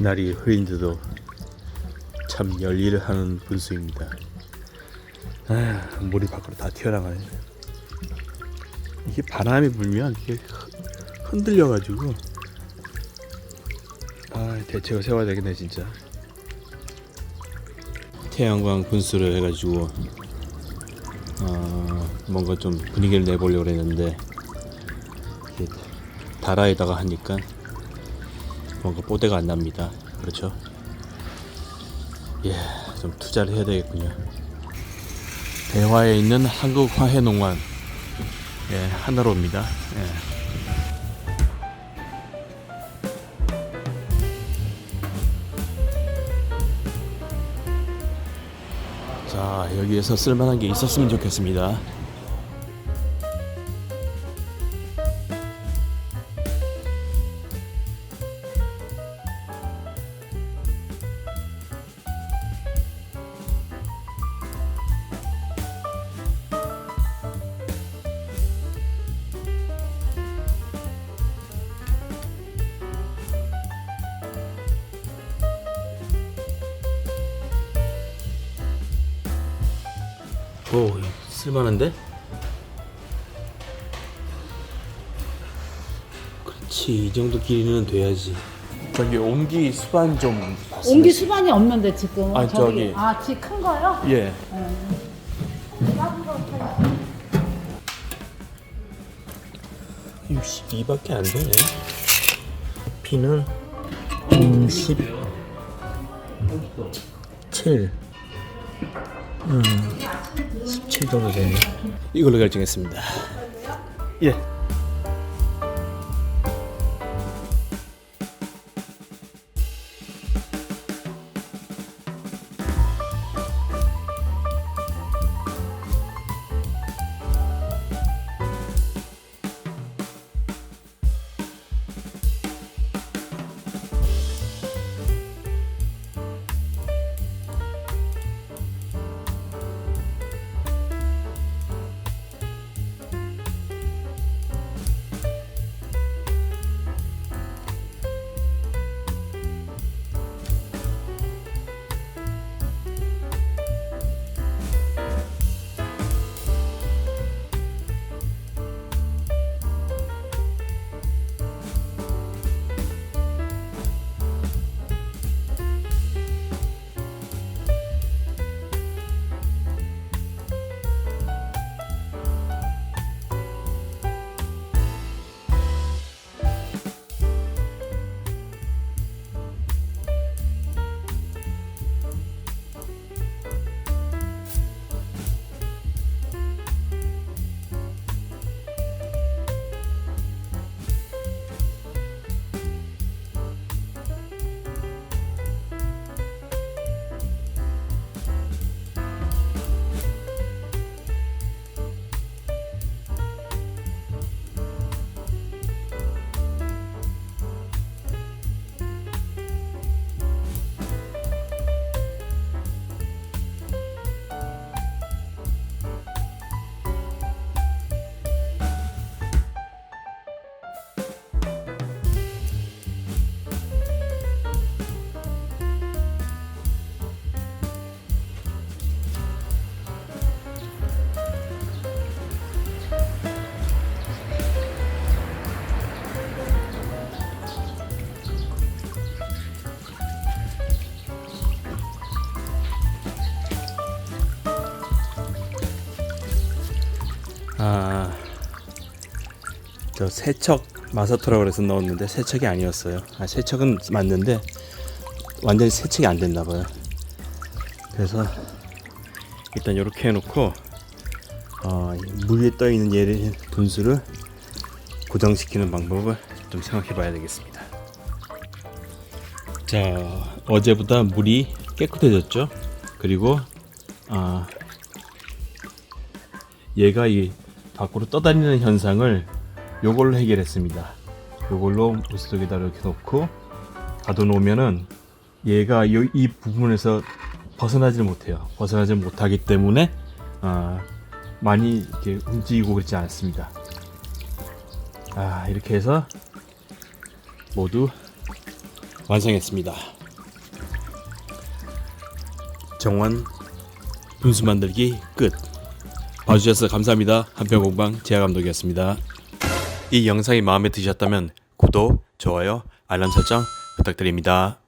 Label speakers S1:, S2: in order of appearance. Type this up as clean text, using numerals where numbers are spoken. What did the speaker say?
S1: 날이 흐린데도 참 열일을 하는 분수입니다. 물이 밖으로 다 튀어나가네. 이게 바람이 불면 이게 흔들려가지고 대책을 세워야 되겠네 진짜. 태양광 분수를 해가지고 뭔가 좀 분위기를 내보려고 했는데 다라에다가 하니까 뭔가 뽀대가 안 납니다. 그렇죠? 예, 좀 투자를 해야 되겠군요. 대화에 있는 한국화해농원 하나로입니다. 자, 여기에서 쓸만한 게 있었으면 좋겠습니다. 오, 쓸만한데? 그렇지, 이 정도 길이는 돼야지. 저기 옹기 수반 좀 봤으면.
S2: 옹기 수반이 없는데 지금.
S1: 아니, 저기.
S2: 지금 큰 거요?
S1: 예.
S2: 작은 거 팔아요.
S1: 62밖에 안 되네. 피는 17. 17 정도 되네. 이걸로 결정했습니다. 예. 저 세척 마사토라고 해서 넣었는데 세척이 아니었어요. 세척은 맞는데 완전히 세척이 안 됐나봐요. 그래서 일단 이렇게 해놓고 물 위에 떠있는 얘를 분수를 고정시키는 방법을 좀 생각해 봐야 되겠습니다. 자, 어제보다 물이 깨끗해졌죠. 그리고 얘가 이 밖으로 떠다니는 현상을 요걸로 해결했습니다. 요걸로 물속에다 이렇게 놓고 가둬놓으면은 얘가 이 부분에서 벗어나질 못해요. 벗어나질 못하기 때문에 많이 이렇게 움직이고 그렇지 않습니다. 이렇게 해서 모두 완성했습니다. 정원 분수 만들기 끝. 봐주셔서 감사합니다. 한평공방 재하감독이었습니다. 이 영상이 마음에 드셨다면 구독, 좋아요, 알람 설정 부탁드립니다.